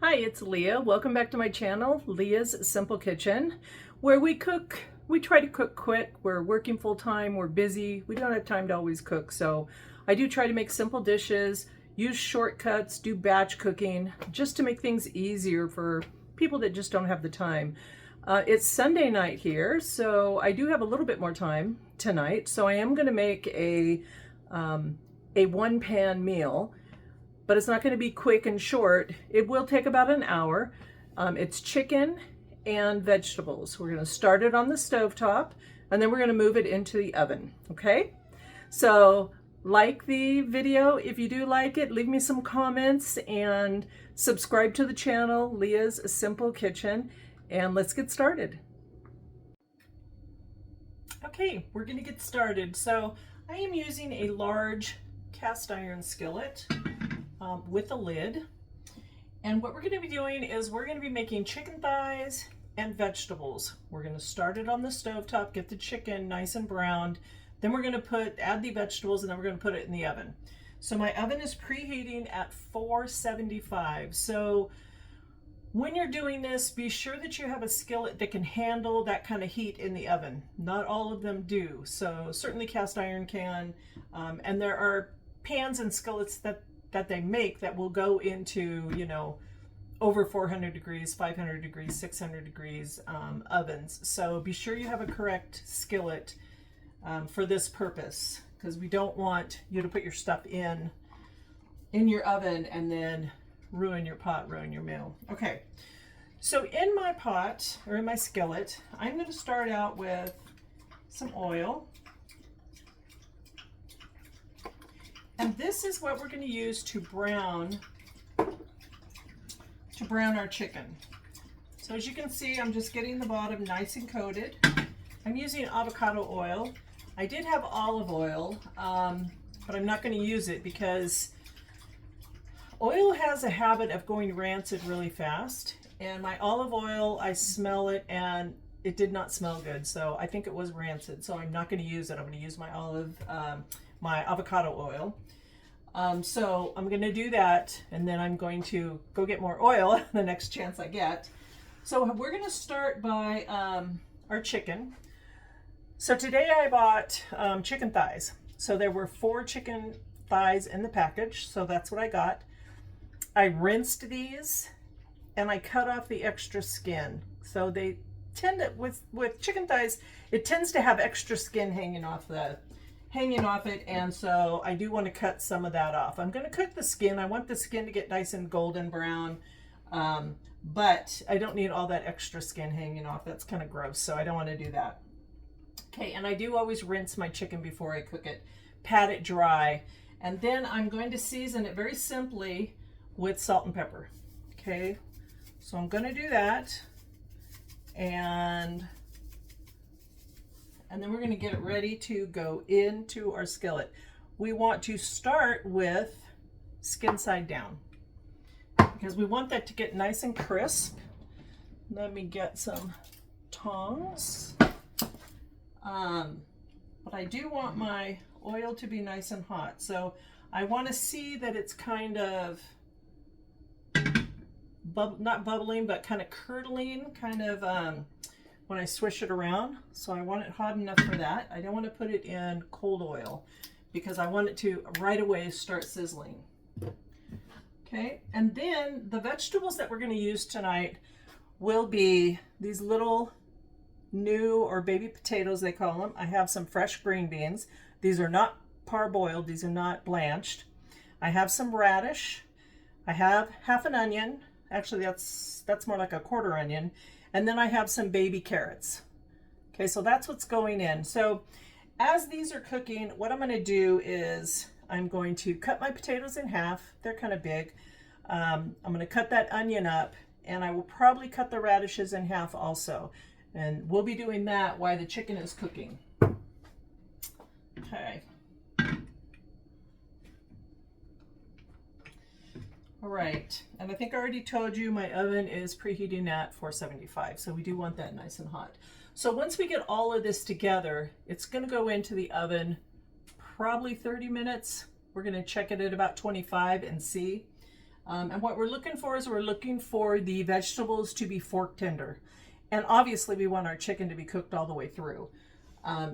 Hi, it's Leah. Welcome back to my channel, Leah's Simple Kitchen, where we try to cook quick. We're working full time, we're busy, we don't have time to always cook. So I do try to make simple dishes, use shortcuts, do batch cooking, just to make things easier for people that just don't have the time. It's Sunday night here, so I do have a little bit more time tonight. So I am gonna make a one pan meal. But it's not going to be quick and short. It will take about an hour. It's chicken and vegetables. We're going to start it on the stovetop, and then we're going to move it into the oven, okay? So like the video if you do like it, leave me some comments, and subscribe to the channel, Leah's Simple Kitchen, and let's get started. Okay, we're going to get started. So I am using a large cast iron skillet with a lid, and what we're going to be doing is we're going to be making chicken thighs and vegetables. We're going to start it on the stovetop, get the chicken nice and browned, then we're going to add the vegetables, and then we're going to put it in the oven. So my oven is preheating at 475. So when you're doing this, be sure that you have a skillet that can handle that kind of heat in the oven. Not all of them do, so certainly cast iron can, and there are pans and skillets that they make that will go into, you know, over 400 degrees, 500 degrees, 600 degrees ovens. So be sure you have a correct skillet for this purpose, because we don't want you to put your stuff in your oven and then ruin your pot, ruin your meal. Okay, so in my pot, or in my skillet, I'm going to start out with some oil. And this is what we're going to use to brown our chicken. So as you can see, I'm just getting the bottom nice and coated. I'm using avocado oil. I did have olive oil, but I'm not going to use it because oil has a habit of going rancid really fast. And my olive oil, I smell it and it did not smell good. So I think it was rancid. So I'm not going to use it. I'm going to use my avocado oil. So I'm going to do that, and then I'm going to go get more oil the next chance I get. So we're going to start by our chicken. So today I bought chicken thighs. So there were 4 chicken thighs in the package, so that's what I got. I rinsed these and I cut off the extra skin. So they tend to, with chicken thighs, it tends to have extra skin hanging off it, and so I do want to cut some of that off. I'm going to cook the skin. I want the skin to get nice and golden brown, but I don't need all that extra skin hanging off. That's kind of gross, so I don't want to do that. Okay, and I do always rinse my chicken before I cook it, pat it dry, and then I'm going to season it very simply with salt and pepper. Okay, so I'm going to do that, and then we're going to get it ready to go into our skillet. We want to start with skin side down because we want that to get nice and crisp. Let me get some tongs. But I do want my oil to be nice and hot. So I want to see that it's kind of not bubbling, but kind of curdling, kind of when I swish it around. So I want it hot enough for that. I don't want to put it in cold oil because I want it to right away start sizzling. Okay, and then the vegetables that we're going to use tonight will be these little new or baby potatoes, they call them. I have some fresh green beans. These are not parboiled, these are not blanched. I have some radish. I have half an onion. Actually, that's more like a quarter onion. And then I have some baby carrots. Okay, so that's what's going in. So as these are cooking, what I'm going to do is I'm going to cut my potatoes in half. They're kind of big. I'm going to cut that onion up, and I will probably cut the radishes in half also. And we'll be doing that while the chicken is cooking. Okay. All right, and I think I already told you my oven is preheating at 475, so we do want that nice and hot. So once we get all of this together, it's going to go into the oven probably 30 minutes. We're going to check it at about 25 and see. And what we're looking for is we're looking for the vegetables to be fork tender. And obviously we want our chicken to be cooked all the way through.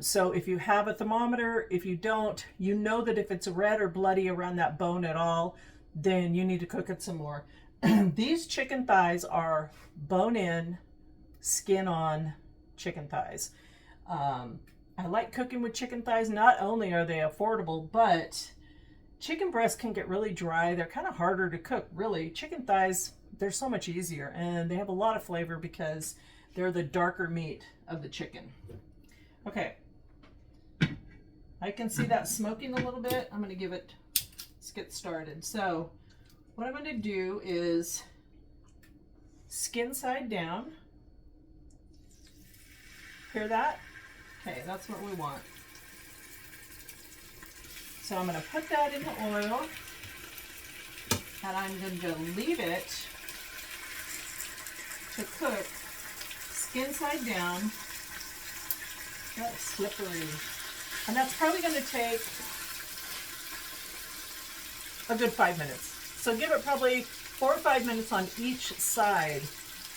So if you have a thermometer, if you don't, you know that if it's red or bloody around that bone at all, then you need to cook it some more. These chicken thighs are bone in, skin on chicken thighs. I like cooking with chicken thighs. Not only are they affordable, but chicken breasts can get really dry. They're kind of harder to cook, really. Chicken thighs, they're so much easier, and they have a lot of flavor because they're the darker meat of the chicken. Okay, I can see that smoking a little bit. I'm going to give it, let's get started. So what I'm going to do is skin side down. Hear that? Okay, that's what we want. So I'm going to put that in the oil, and I'm going to leave it to cook skin side down. That's slippery. And that's probably going to take a good 5 minutes. So give it probably 4 or 5 minutes on each side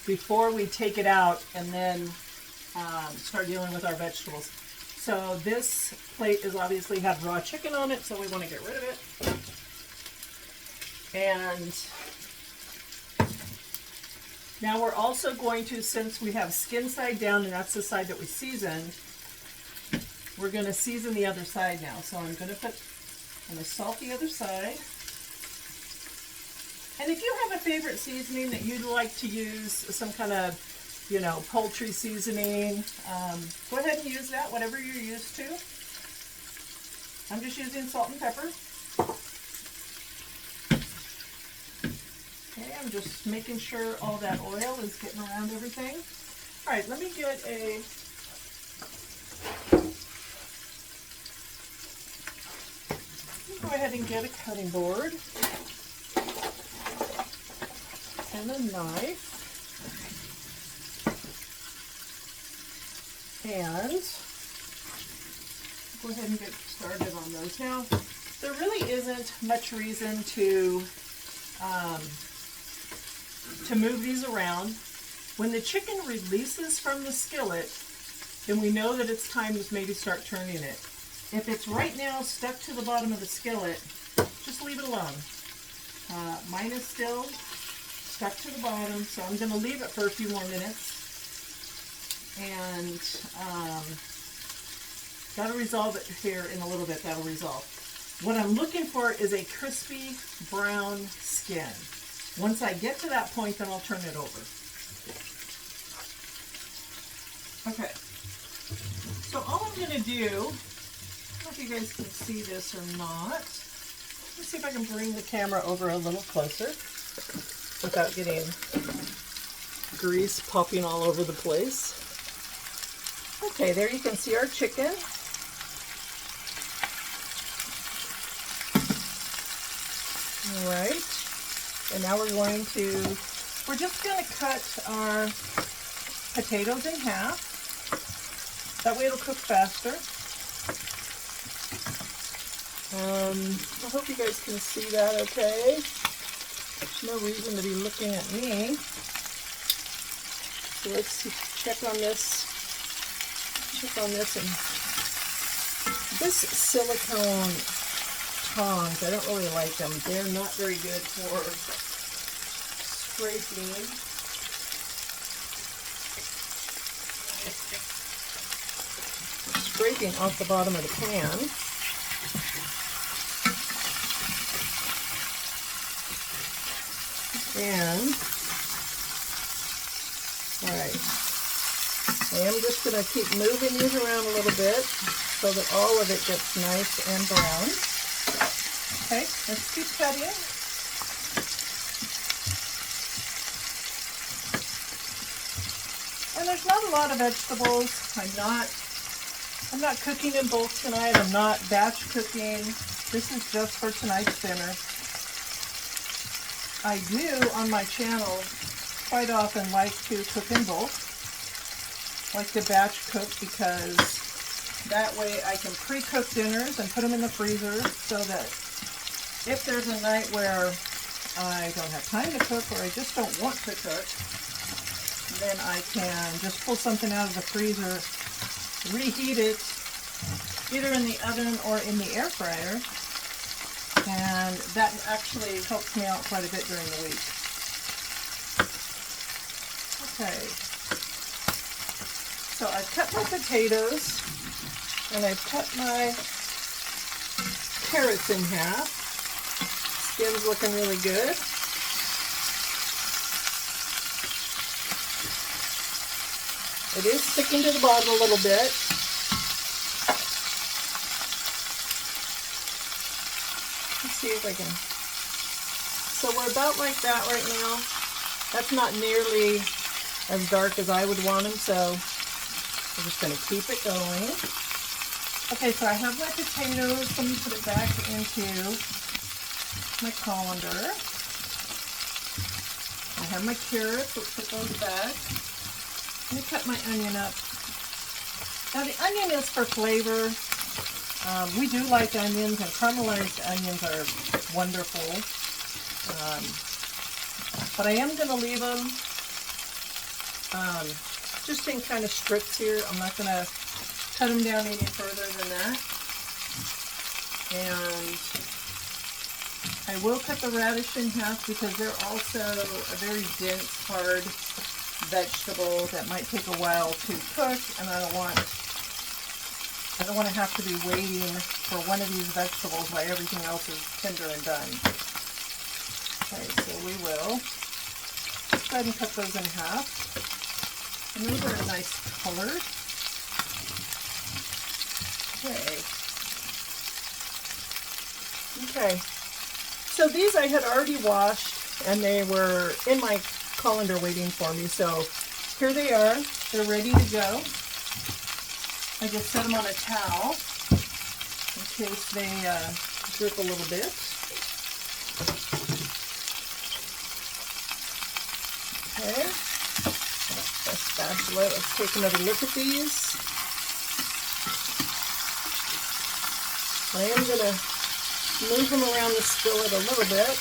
before we take it out and then start dealing with our vegetables. So this plate is obviously had raw chicken on it, so we want to get rid of it. And now we're also going to, since we have skin side down and that's the side that we season, we're going to season the other side now. So I'm going to salt the other side. And if you have a favorite seasoning that you'd like to use, some kind of, you know, poultry seasoning, go ahead and use that, whatever you're used to. I'm just using salt and pepper. Okay, I'm just making sure all that oil is getting around everything. All right, let me get a go ahead and get a cutting board and a knife. And go ahead and get started on those. Now, there really isn't much reason to move these around. When the chicken releases from the skillet, then we know that it's time to maybe start turning it. If it's right now stuck to the bottom of the skillet, just leave it alone. Mine is still stuck to the bottom, so I'm going to leave it for a few more minutes. And that'll resolve it here in a little bit. That'll resolve. What I'm looking for is a crispy brown skin. Once I get to that point, then I'll turn it over. Okay. So all I'm going to do, I don't know if you guys can see this or not. Let's see if I can bring the camera over a little closer without getting grease popping all over the place. Okay, there you can see our chicken. All right. And now we're just going to cut our potatoes in half. That way it'll cook faster. I hope you guys can see that okay. There's no reason to be looking at me. So let's see, check on this. And this silicone tongs, I don't really like them. They're not very good for scraping. Scraping off the bottom of the pan. And, all right, I am just going to keep moving these around a little bit so that all of it gets nice and brown. Okay, let's keep cutting. And there's not a lot of vegetables. I'm not cooking in bulk tonight. I'm not batch cooking. This is just for tonight's dinner. I do on my channel quite often like to cook in bulk. Like to batch cook because that way I can pre-cook dinners and put them in the freezer so that if there's a night where I don't have time to cook or I just don't want to cook, then I can just pull something out of the freezer, reheat it, either in the oven or in the air fryer, and that actually helps me out quite a bit during the week. Okay, so I've cut my potatoes and I've cut my carrots in half. Skin's looking really good. It is sticking to the bottom a little bit. Let's see if I can. So we're about like that right now. That's not nearly as dark as I would want them, so I'm just going to keep it going. Okay, so I have my potatoes. Let me put it back into my colander. I have my carrots. Let's put those back. Let me cut my onion up. Now the onion is for flavor. We do like onions, and caramelized onions are wonderful. But I am going to leave them just in kind of strips here. I'm not going to cut them down any further than that. And I will cut the radish in half because they're also a very dense, hard vegetable that might take a while to cook, and I don't want to have to be waiting for one of these vegetables while everything else is tender and done. Okay, so we will go ahead and cut those in half. And those are a nice color. Okay. Okay. So these I had already washed and they were in my colander waiting for me. So here they are. They're ready to go. I just set them on a towel in case they drip a little bit. Okay. A spatula. Let's take another look at these. I am going to move them around the skillet a little bit.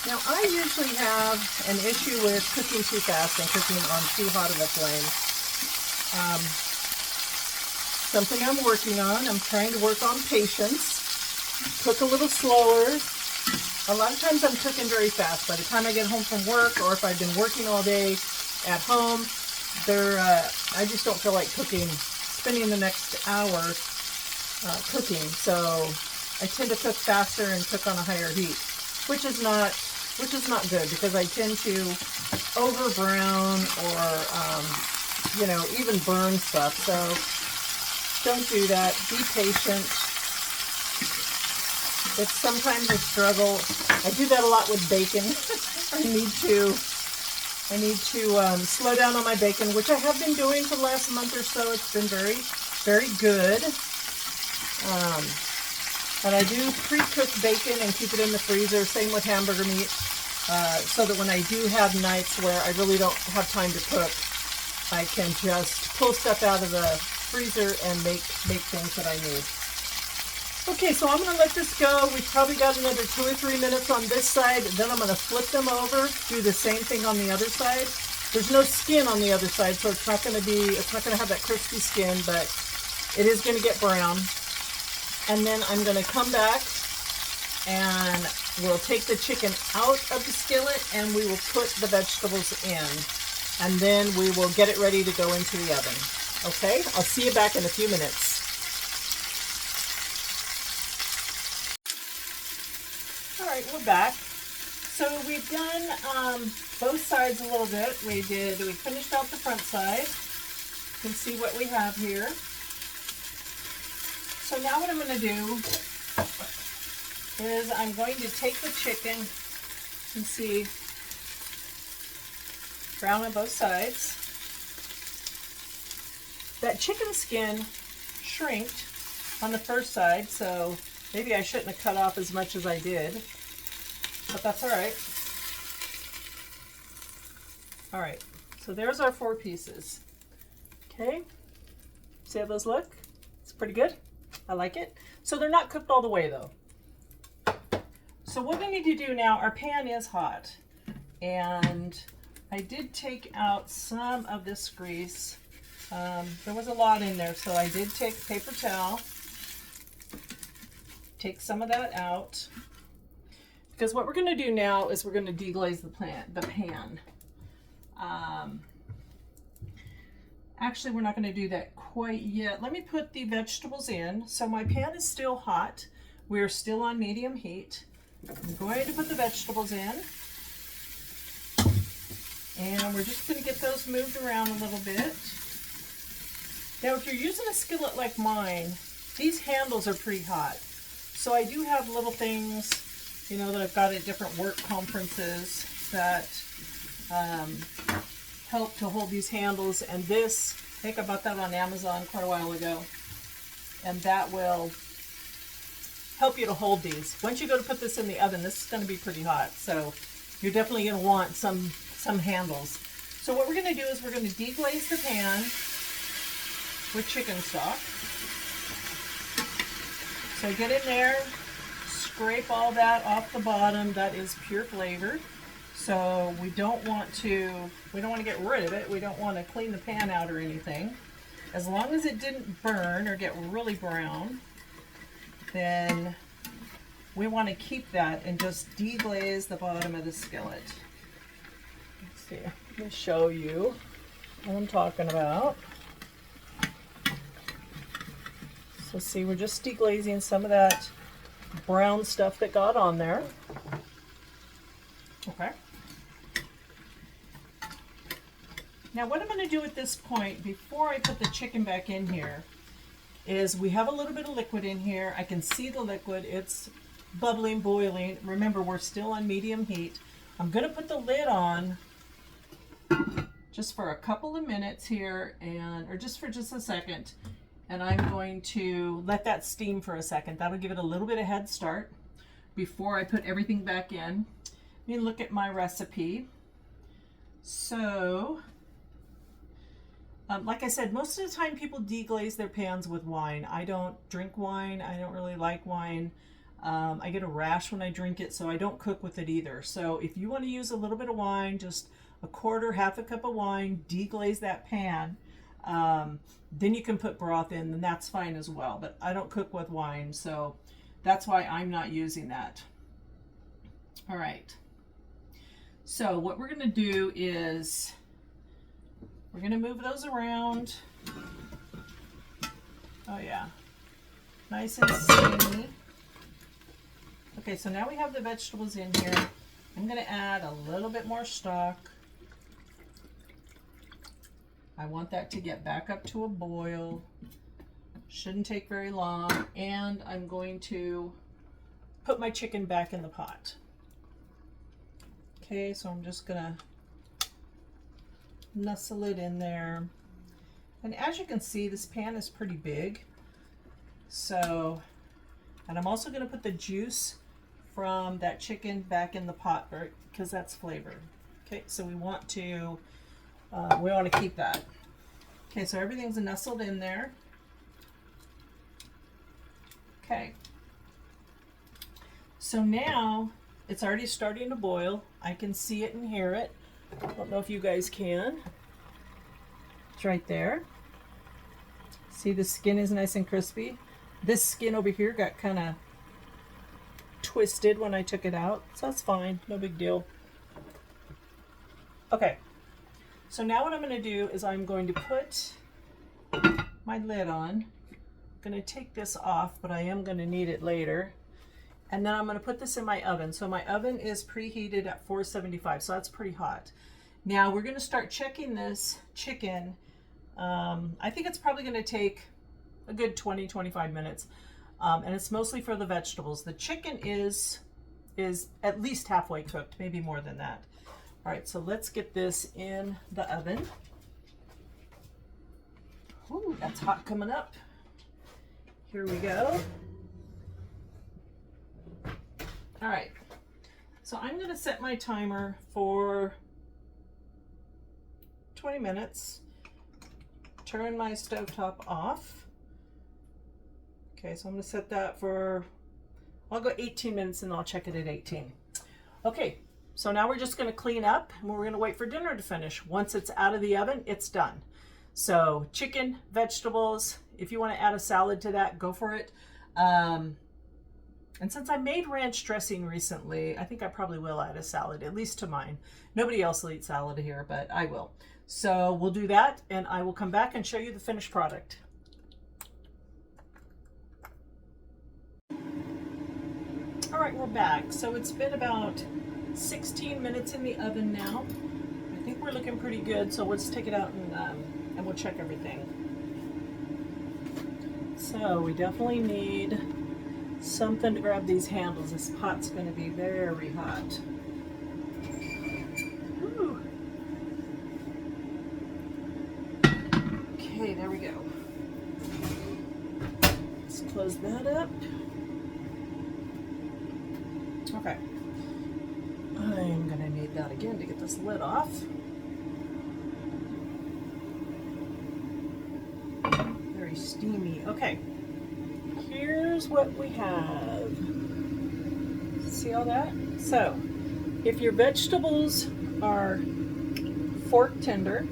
Now, I usually have an issue with cooking too fast and cooking on too hot of a flame. Something I'm working on. I'm trying to work on patience. Cook a little slower. A lot of times I'm cooking very fast. By the time I get home from work, or if I've been working all day at home, I just don't feel like cooking, spending the next hour cooking. So I tend to cook faster and cook on a higher heat, which is not good because I tend to over brown or even burn stuff. So don't do that. Be patient. It's sometimes a struggle. I do that a lot with bacon. I need to slow down on my bacon, which I have been doing for the last month or so. It's been very, very good. But I do pre-cook bacon and keep it in the freezer. Same with hamburger meat, so that when I do have nights where I really don't have time to cook, I can just pull stuff out of the freezer and make things that I need. Okay, so I'm going to let this go. We've probably got another 2 or 3 minutes on this side. Then I'm going to flip them over, do the same thing on the other side. There's no skin on the other side, so it's not going to have that crispy skin, but it is going to get brown. And then I'm going to come back and we'll take the chicken out of the skillet and we will put the vegetables in. And then we will get it ready to go into the oven. Okay, I'll see you back in a few minutes. All right, we're back. So we've done both sides a little bit. We finished out the front side. You can see what we have here. So now what I'm going to do is I'm going to take the chicken and see, brown on both sides. That chicken skin shrinked on the first side, so maybe I shouldn't have cut off as much as I did, but that's all right. All right, so there's our 4 pieces. Okay, see how those look? It's pretty good. I like it. So they're not cooked all the way though. So what we need to do now, our pan is hot, and I did take out some of this grease. There was a lot in there, so I did take a paper towel, take some of that out, because what we're going to do now is we're going to deglaze the pan. Actually, we're not going to do that quite yet. Let me put the vegetables in. So my pan is still hot. We're still on medium heat. I'm going to put the vegetables in. And we're just going to get those moved around a little bit. Now, if you're using a skillet like mine, these handles are pretty hot. So I do have little things, you know, that I've got at different work conferences that help to hold these handles. And this, I think I bought that on Amazon quite a while ago. And that will help you to hold these. Once you go to put this in the oven, this is going to be pretty hot. So you're definitely going to want some handles. So what we're going to do is we're going to deglaze the pan with chicken stock. So get in there, scrape all that off the bottom. That is pure flavor. So we don't want to get rid of it. We don't want to clean the pan out or anything. As long as it didn't burn or get really brown, then we want to keep that and just deglaze the bottom of the skillet. Let's see, let me show you what I'm talking about. So see, we're just deglazing some of that brown stuff that got on there. Okay. Now what I'm going to do at this point, before I put the chicken back in here, is we have a little bit of liquid in here. I can see the liquid. It's bubbling, boiling. Remember, we're still on medium heat. I'm going to put the lid on just for a couple of minutes here, or just a second. And I'm going to let that steam for a second. That'll give it a little bit of head start before I put everything back in. Let me look at my recipe. So, like I said, most of the time people deglaze their pans with wine. I don't drink wine. I don't really like wine. I get a rash when I drink it, so I don't cook with it either. So if you want to use a little bit of wine, just a quarter, half a cup of wine, deglaze that pan. Then you can put broth in, and that's fine as well. But I don't cook with wine, so that's why I'm not using that. All right. So what we're going to do is we're going to move those around. Oh yeah, nice and steamy. Okay, so now we have the vegetables in here. I'm going to add a little bit more stock. I want that to get back up to a boil. Shouldn't take very long. And I'm going to put my chicken back in the pot. Okay, so I'm just going to nestle it in there. And as you can see, this pan is pretty big. So, and I'm also going to put the juice from that chicken back in the pot because that's flavored. Okay, so we want to keep that. Okay, so everything's nestled in there. Okay. So now it's already starting to boil. I can see it and hear it. I don't know if you guys can. It's right there. See, the skin is nice and crispy. This skin over here got kind of twisted when I took it out, so that's fine, no big deal. Okay, so now what I'm going to do is I'm going to put my lid on. I'm going to take this off, but I am going to need it later. And then I'm going to put this in my oven. So my oven is preheated at 475, so that's pretty hot. Now we're going to start checking this chicken. I think it's probably going to take a good 20-25 minutes. And it's mostly for the vegetables. The chicken is at least halfway cooked, maybe more than that. All right, so let's get this in the oven. Ooh, that's hot coming up. Here we go. All right, so I'm going to set my timer for 20 minutes. Turn my stovetop off. Okay, so I'm going to set that for I'll go 18 minutes and I'll check it at 18. Okay, so now we're just going to clean up and we're going to wait for dinner to finish. Once it's out of the oven, it's done. So chicken, vegetables, if you want to add a salad to that, go for it. And since I made ranch dressing recently, I think I probably will add a salad, at least to mine. Nobody else will eat salad here, but I will. So we'll do that, and I will come back and show you the finished product. All right, we're back. So it's been about 16 minutes in the oven now. I think we're looking pretty good, so let's take it out and we'll check everything. So we definitely need something to grab these handles. This pot's going to be very hot. Whew. Okay, there we go. Let's close that up. Okay. I'm going to need that again to get this lid off. Very steamy. Okay. Here's what we have. See all that? So, if your vegetables are fork tender,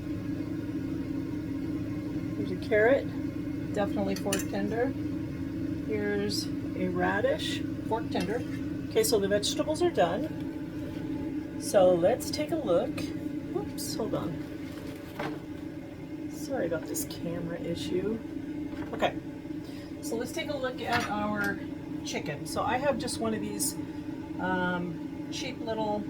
there's a carrot, definitely fork tender. Here's a radish, fork tender. Okay, so the vegetables are done. So let's take a look. Oops, hold on. Sorry about this camera issue. Okay. So let's take a look at our chicken. So I have just one of these cheap little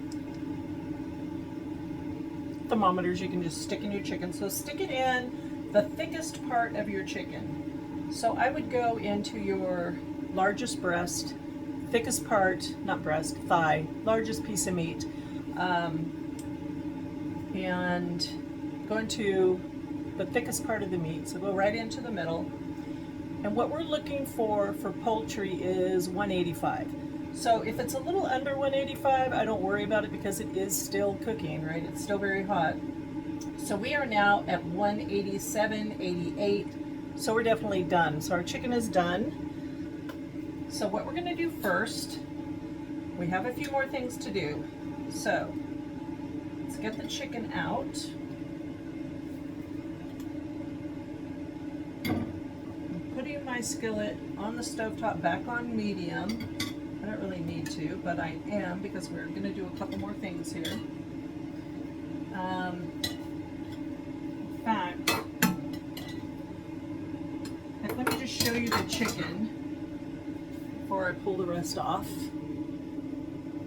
thermometers you can just stick in your chicken. So stick it in the thickest part of your chicken. So I would go into your largest breast, thickest part, not breast, thigh, largest piece of meat, and go into the thickest part of the meat. So go right into the middle. And what we're looking for poultry is 185. So if it's a little under 185, I don't worry about it because it is still cooking, right? It's still very hot. So we are now at 187, 88. So we're definitely done. So our chicken is done. So what we're going to do first, we have a few more things to do. So let's get the chicken out. My skillet on the stovetop back on medium. I don't really need to, but I am because we're going to do a couple more things here. In fact, let me just show you the chicken before I pull the rest off.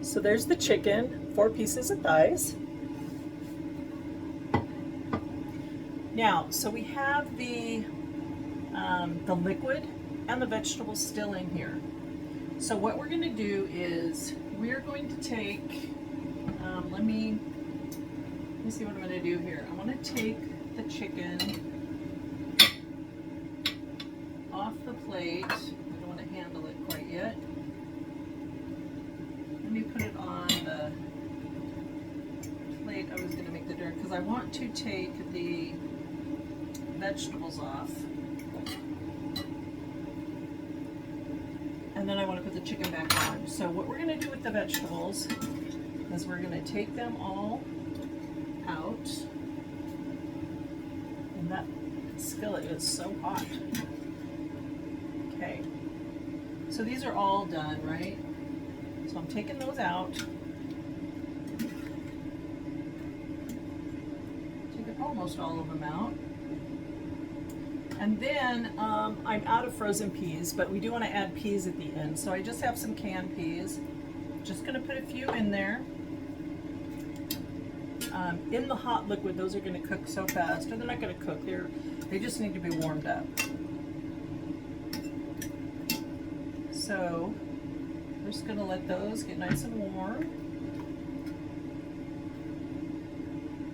So there's the chicken, 4 pieces of thighs. Now, so we have the liquid and the vegetables still in here. So what we're going to do is we're going to take, let me see what I'm going to do here. I want to take the chicken off the plate. I don't want to handle it quite yet. Let me put it on the plate I was going to make the dirt because I want to take the vegetables off. And then I want to put the chicken back on. So what we're going to do with the vegetables is we're going to take them all out. And that skillet is so hot. Okay. So these are all done, right? So I'm taking those out. Taking almost all of them out. And then I'm out of frozen peas, but we do want to add peas at the end. So I just have some canned peas. Just going to put a few in there. In the hot liquid, those are going to cook so fast. Or they're not going to cook. They just need to be warmed up. So we're just going to let those get nice and warm.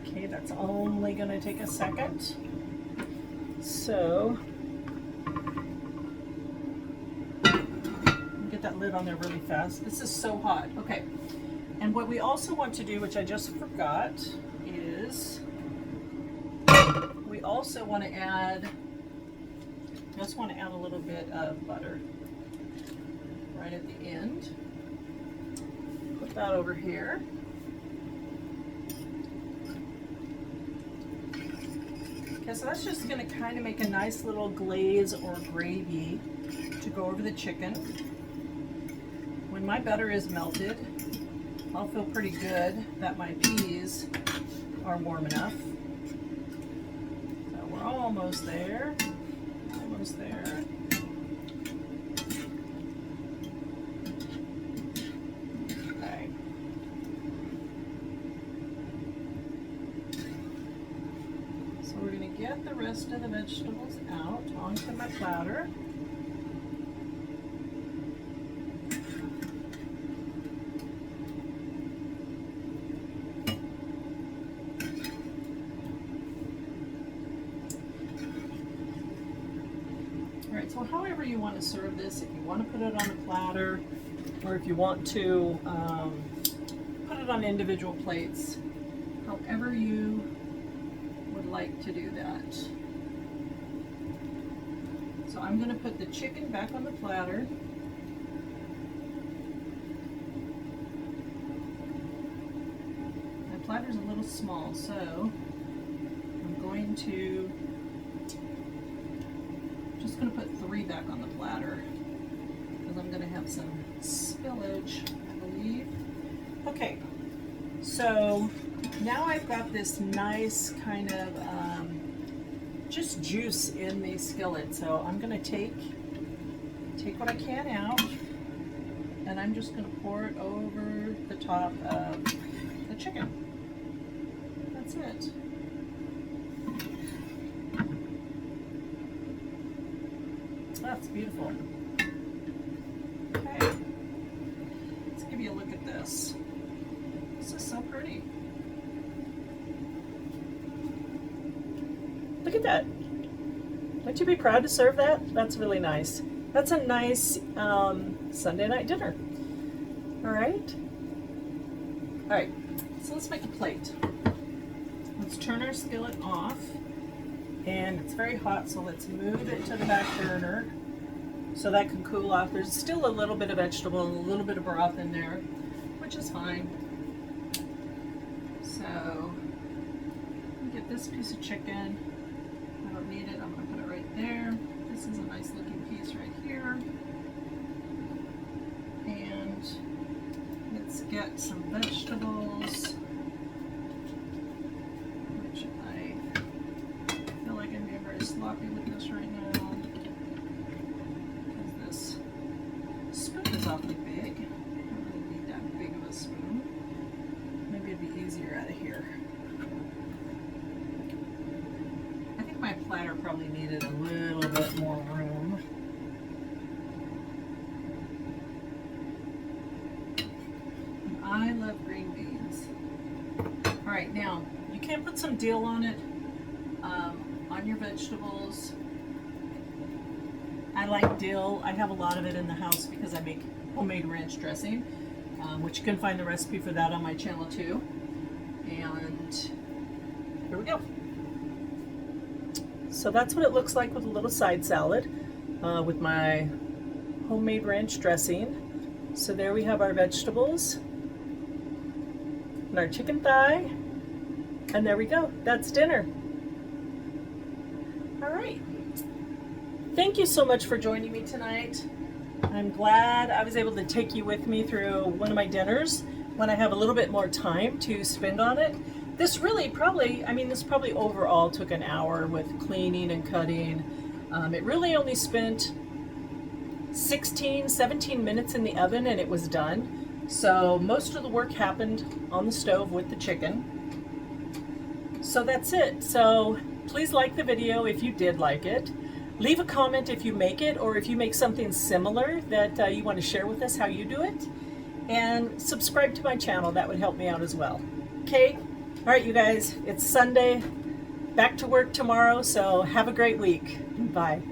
Okay, that's only going to take a second. So, get that lid on there really fast. This is so hot. Okay, and what we also want to do, which I just forgot, is we also want to add, a little bit of butter. right at the end. Put that over here. Okay, so that's just going to kind of make a nice little glaze or gravy to go over the chicken. When my butter is melted, I'll feel pretty good that my peas are warm enough. So we're almost there. Almost there. Okay. So we're going to get the rest of the vegetables out onto my platter. Alright, so however you want to serve this, if you want to put it on a platter, or if you want to put it on individual plates, however you would like to do that. So I'm going to put the chicken back on the platter. My platter's a little small, so I'm going to just going to put 3 back on the platter because I'm going to have some spillage, I believe. Okay, so now I've got this nice kind of just juice in the skillet. So I'm going to take what I can out, and I'm just going to pour it over the top of the chicken. That's it. That's beautiful. Okay, let's give you a look at this. This is so pretty. Look at that. Wouldn't you be proud to serve that? That's really nice. That's a nice Sunday night dinner. All right. All right, so let's make a plate. Let's turn our skillet off. And it's very hot, so let's move it to the back burner so that can cool off. There's still a little bit of vegetable and a little bit of broth in there, which is fine. So, let me get this piece of chicken. I don't need it, I'm going to put it right there. This is a nice looking piece right here. And let's get some vegetables. Sloppy with this right now because this spoon is awfully big. I don't really need that big of a spoon. Maybe it'd be easier out of here. I think my platter probably needed a little bit more room. And I love green beans. Alright, now you can put some dill on it. On your vegetables. I like dill. I have a lot of it in the house because I make homemade ranch dressing, which you can find the recipe for that on my channel too. And here we go. So that's what it looks like with a little side salad with my homemade ranch dressing. So there we have our vegetables and our chicken thigh, and there we go. That's dinner. All right. Thank you so much for joining me tonight. I'm glad I was able to take you with me through one of my dinners when I have a little bit more time to spend on it. This really probably, this probably overall took an hour with cleaning and cutting. It really only spent 17 minutes in the oven and it was done. So most of the work happened on the stove with the chicken. So that's it. So please like the video if you did like it. Leave a comment if you make it, or if you make something similar that you want to share with us how you do it. And subscribe to my channel, that would help me out as well. Okay? All right, you guys, it's Sunday. Back to work tomorrow, so have a great week. Bye.